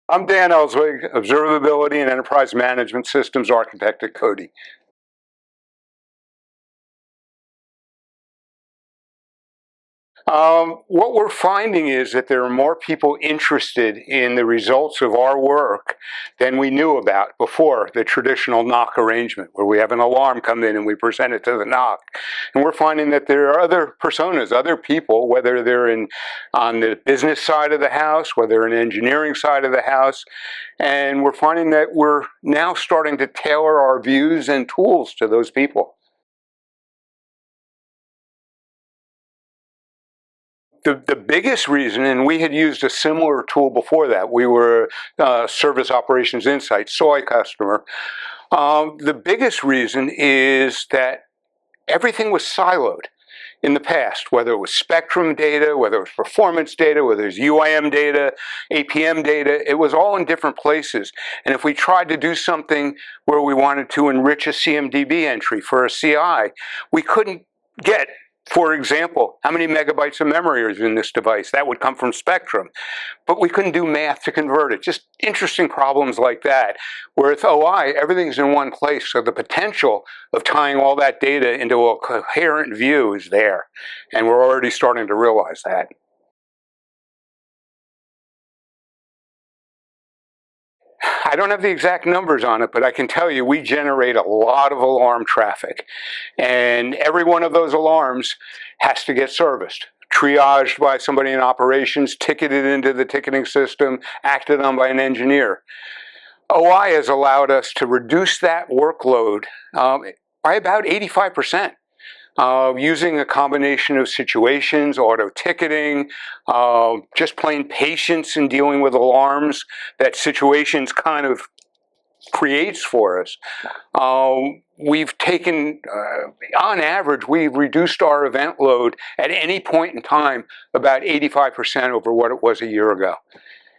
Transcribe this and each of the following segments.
I'm Dan Ellswig, Observability and Enterprise Management Systems Architect at Coty. What we're finding is that there are more people interested in the results of our work than we knew about before the traditional NOC arrangement, where we have an alarm come in and we present it to the NOC. And we're finding that there are other personas, other people, whether they're on the business side of the house, whether in the engineering side of the house, and we're finding that we're now starting to tailor our views and tools to those people. The biggest reason, and we had used a similar tool before that, we were Service Operations Insight, SOI customer. The biggest reason is that everything was siloed in the past, whether it was spectrum data, whether it was performance data, whether it was UIM data, APM data, it was all in different places. And if we tried to do something where we wanted to enrich a CMDB entry for a CI, we couldn't get, for example, how many megabytes of memory is in this device? That would come from Spectrum. But we couldn't do math to convert it. Just interesting problems like that. Where with OI, everything's in one place. So the potential of tying all that data into a coherent view is there. And we're already starting to realize that. I don't have the exact numbers on it, but I can tell you we generate a lot of alarm traffic. And every one of those alarms has to get serviced, triaged by somebody in operations, ticketed into the ticketing system, acted on by an engineer. OI has allowed us to reduce that workload by about 85%. Using a combination of situations, auto ticketing, just plain patience in dealing with alarms that situations kind of creates for us. We've taken, on average, we've reduced our event load at any point in time about 85% over what it was a year ago.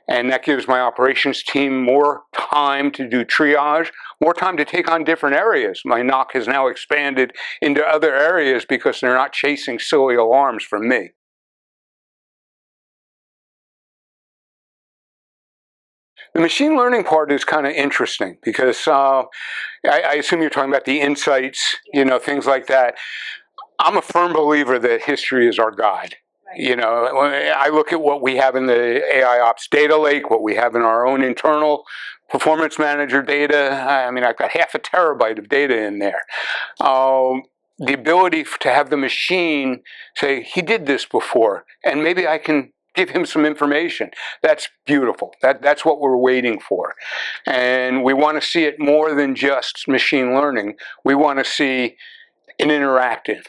And that gives my operations team more time to do triage, more time to take on different areas. My NOC has now expanded into other areas because they're not chasing silly alarms from me. The machine learning part is kind of interesting because I assume you're talking about the insights, things like that. I'm a firm believer that history is our guide. I look at what we have in the AIOps data lake, what we have in our own internal performance manager data. I mean, I've got half a terabyte of data in there. The ability to have the machine say, he did this before, and maybe I can give him some information. That's beautiful. That's what we're waiting for. And we want to see it more than just machine learning. We want to see an interactive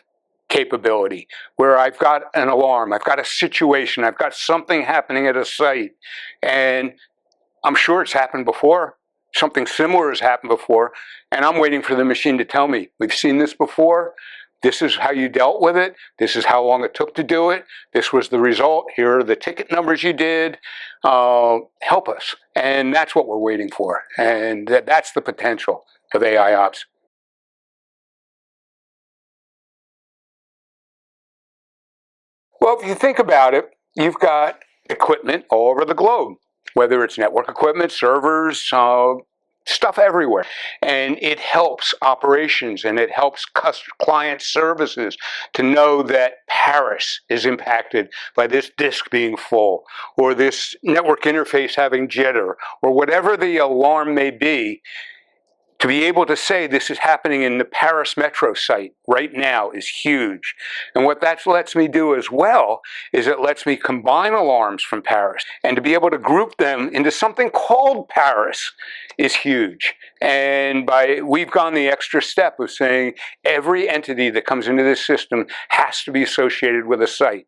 capability where I've got an alarm, I've got a situation, I've got something happening at a site, and I'm sure it's happened before. Something similar has happened before, and I'm waiting for the machine to tell me, we've seen this before, this is how you dealt with it, this is how long it took to do it, this was the result, here are the ticket numbers you did, help us. And that's what we're waiting for, and that's the potential of AIOps. Well, if you think about it, you've got equipment all over the globe, whether it's network equipment, servers, stuff everywhere. And it helps operations and it helps client services to know that Paris is impacted by this disk being full, or this network interface having jitter, or whatever the alarm may be. To be able to say this is happening in the Paris metro site right now is huge. And what that lets me do as well is it lets me combine alarms from Paris. And to be able to group them into something called Paris is huge. And we've gone the extra step of saying every entity that comes into this system has to be associated with a site.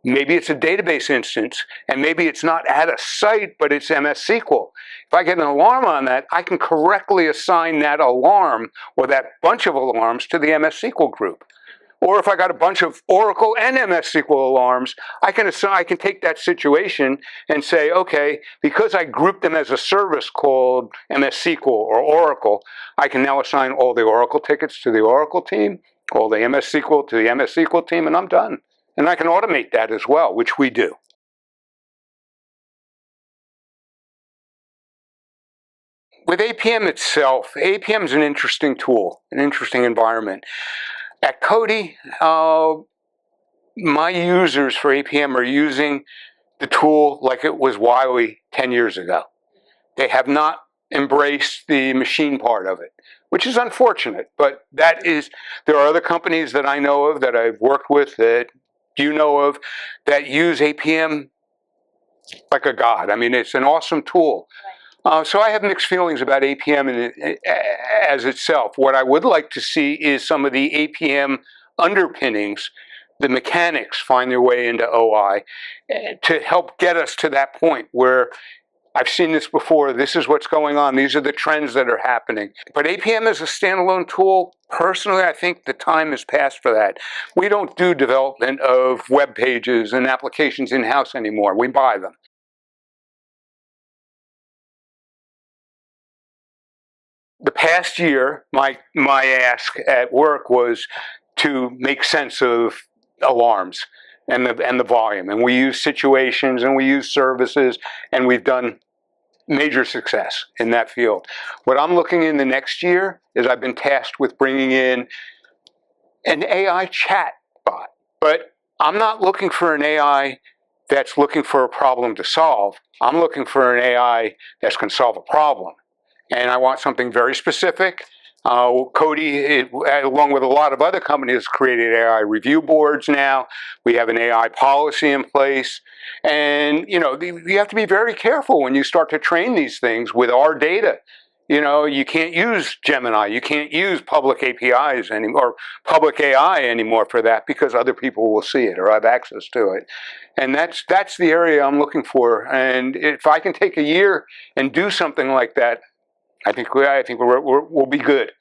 Maybe it's a database instance, and maybe it's not at a site, but it's MS SQL. If I get an alarm on that, I can correctly assign that alarm or that bunch of alarms to the MS SQL group. Or if I got a bunch of Oracle and MS SQL alarms, I can take that situation and say, okay, because I grouped them as a service called MS SQL or Oracle, I can now assign all the Oracle tickets to the Oracle team, all the MS SQL to the MS SQL team, and I'm done. And I can automate that as well, which we do. with APM itself, APM is an interesting tool, an interesting environment. At Coty, my users for APM are using the tool like it was Wiley 10 years ago. They have not embraced the machine part of it, which is unfortunate, but there are other companies that I know of, that I've worked with, that you know of, that use APM like a god. I mean, it's an awesome tool. So I have mixed feelings about APM as itself. What I would like to see is some of the APM underpinnings, the mechanics, find their way into OI to help get us to that point where I've seen this before. This is what's going on. These are the trends that are happening. But APM as a standalone tool, personally, I think the time has passed for that. We don't do development of web pages and applications in-house anymore. We buy them. The past year, my ask at work was to make sense of alarms and the volume. And we use situations and we use services, and we've done major success in that field. What I'm looking in the next year is I've been tasked with bringing in an AI chat bot. But I'm not looking for an AI that's looking for a problem to solve. I'm looking for an AI that can solve a problem. And I want something very specific. Coty, along with a lot of other companies, created AI review boards now. We have an AI policy in place. And, you have to be very careful when you start to train these things with our data. You can't use Gemini. You can't use public APIs anymore, or public AI anymore for that, because other people will see it or have access to it. And that's the area I'm looking for. And if I can take a year and do something like that, I think we'll be good.